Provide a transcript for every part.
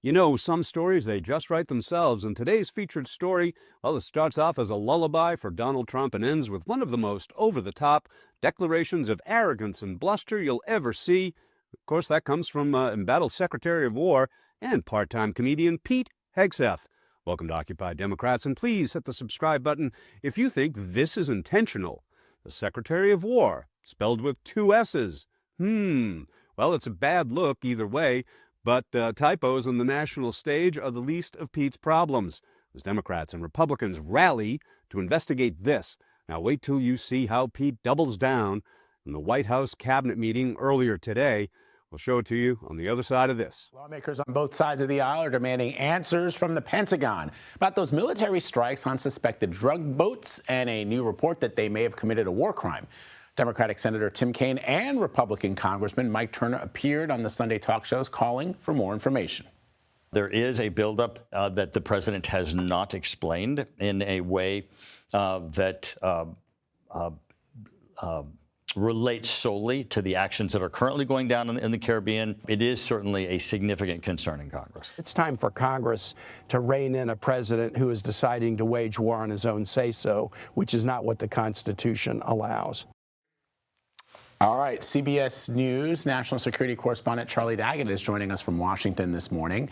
You know, some stories, they just write themselves. And today's featured story, well, it starts off as a lullaby for Donald Trump and ends with one of the most over-the-top declarations of arrogance and bluster you'll ever see. Of course, that comes from embattled Secretary of War and part-time comedian Pete Hegseth. Welcome to Occupy Democrats, and please hit the subscribe button if you think this is intentional. The Secretary of War, spelled with two S's. Well, it's a bad look either way, but typos on the national stage are the least of Pete's problems, as Democrats and Republicans rally to investigate this. Now wait till you see how Pete doubles down in the White House cabinet meeting earlier today. We'll show it to you on the other side of this. Lawmakers on both sides of the aisle are demanding answers from the Pentagon about those military strikes on suspected drug boats and a new report that they may have committed a war crime. Democratic Senator Tim Kaine and Republican Congressman Mike Turner appeared on the Sunday talk shows calling for more information. There is a buildup that the president has not explained in a way that relates solely to the actions that are currently going down in the Caribbean. It is certainly a significant concern in Congress. It's time for Congress to rein in a president who is deciding to wage war on his own say-so, which is not what the Constitution allows. All right, CBS News national security correspondent Charlie Daggett is joining us from Washington this morning.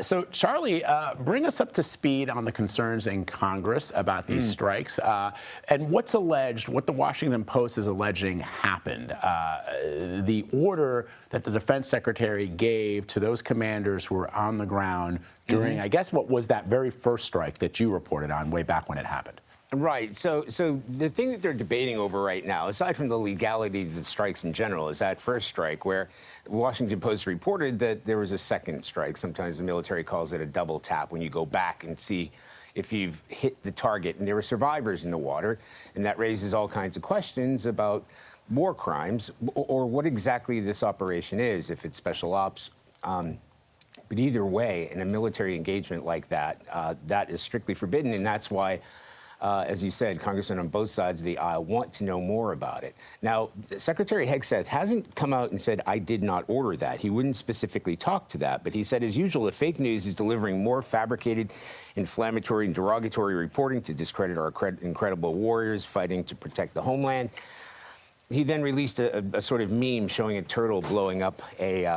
So, Charlie, bring us up to speed on the concerns in Congress about these strikes and what's alleged, what the Washington Post is alleging happened. The order that the defense secretary gave to those commanders who were on the ground during, I guess, what was that very first strike that you reported on way back when it happened. Right. So the thing that they're debating over right now, aside from the legality of the strikes in general, is that first strike where the Washington Post reported that there was a second strike. Sometimes the military calls it a double tap, when you go back and see if you've hit the target. And there were survivors in the water, and that raises all kinds of questions about war crimes or what exactly this operation is, if it's special ops. But either way, in a military engagement like that, that is strictly forbidden, and that's why as you said, congressmen on both sides of the aisle want to know more about it. Now, Secretary Hegseth hasn't come out and said, I did not order that. He wouldn't specifically talk to that, but he said, as usual, the fake news is delivering more fabricated, inflammatory, and derogatory reporting to discredit our incredible warriors fighting to protect the homeland. He then released a sort of meme showing a turtle blowing up a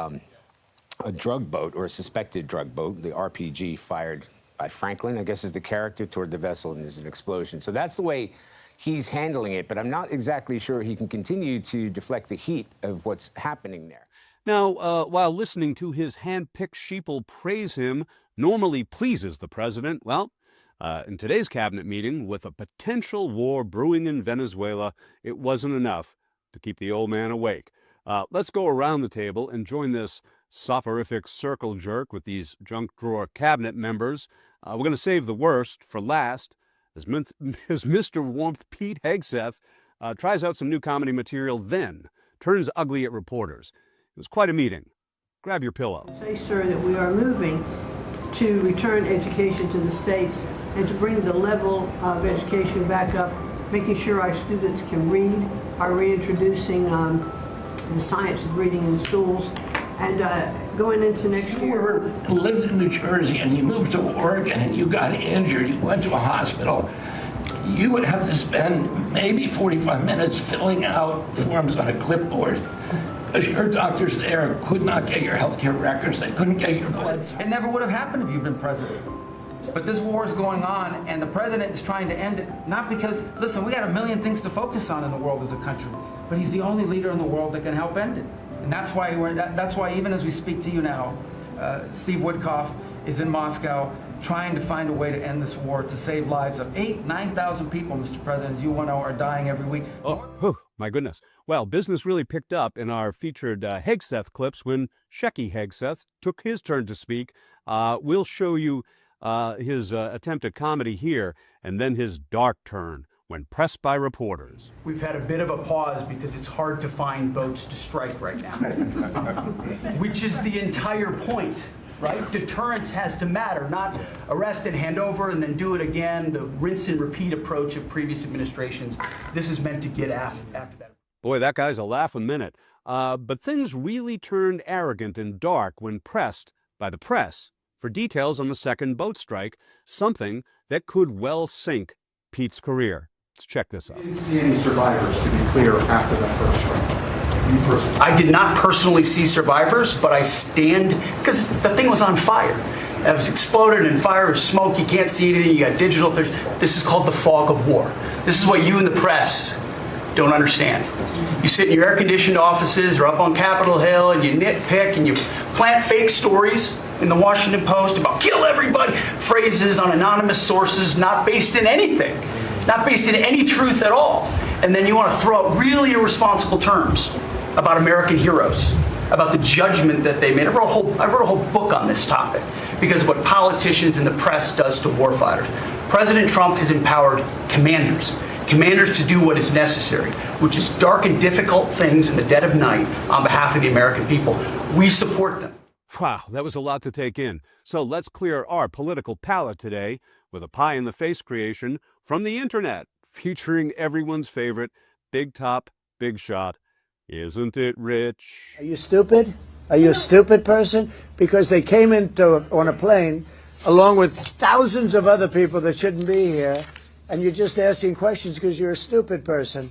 drug boat, or a suspected drug boat. The RPG fired by Franklin, I guess, is the character, toward the vessel, and there's an explosion. So that's the way he's handling it, but I'm not exactly sure he can continue to deflect the heat of what's happening there. Now, while listening to his hand-picked sheeple praise him normally pleases the president, well, in today's cabinet meeting, with a potential war brewing in Venezuela, it wasn't enough to keep the old man awake. Let's go around the table and join this soporific circle jerk with these junk drawer cabinet members. We're going to save the worst for last, as Mr. Warmth Pete Hegseth tries out some new comedy material, then turns ugly at reporters. It was quite a meeting. Grab your pillow. Say, sir, that we are moving to return education to the states and to bring the level of education back up, making sure our students can read, are reintroducing the science of reading in schools, and going into next year. You lived in New Jersey and you moved to Oregon and you got injured, you went to a hospital, you would have to spend maybe 45 minutes filling out forms on a clipboard, because your doctors there could not get your healthcare records, they couldn't get your blood. It never would have happened if you'd been president. But this war is going on, and the president is trying to end it, not because, listen, we got a million things to focus on in the world as a country, but he's the only leader in the world that can help end it. And that's why even as we speak to you now, Steve Woodcock is in Moscow trying to find a way to end this war, to save lives of 9,000 people, Mr. President, as you know, are dying every week. Oh, my goodness. Well, business really picked up in our featured Hegseth clips when Shecky Hegseth took his turn to speak. We'll show you his attempt at comedy here, and then his dark turn when pressed by reporters. We've had a bit of a pause because it's hard to find boats to strike right now, which is the entire point, right? Deterrence has to matter, not arrest and hand over and then do it again, the rinse and repeat approach of previous administrations. This is meant to get after that. Boy, that guy's a laughing minute. But things really turned arrogant and dark when pressed by the press for details on the second boat strike, something that could well sink Pete's career. Let's check this out. I didn't see any survivors, to be clear, after that first strike. You personally? I did not personally see survivors, but I stand, because the thing was on fire. It was exploded and fire and smoke. You can't see anything. You got digital. This is called the fog of war. This is what you in the press don't understand. You sit in your air-conditioned offices or up on Capitol Hill and you nitpick and you plant fake stories in the Washington Post about kill everybody, phrases on anonymous sources not based in anything, not based in any truth at all. And then you want to throw out really irresponsible terms about American heroes, about the judgment that they made. I wrote a whole book on this topic because of what politicians and the press does to warfighters. President Trump has empowered commanders to do what is necessary, which is dark and difficult things in the dead of night on behalf of the American people. We support them. Wow, that was a lot to take in. So let's clear our political palate today with a pie-in-the-face creation from the internet, featuring everyone's favorite big top, big shot. Isn't it rich? Are you stupid? Are you a stupid person? Because they came on a plane along with thousands of other people that shouldn't be here, and you're just asking questions because you're a stupid person.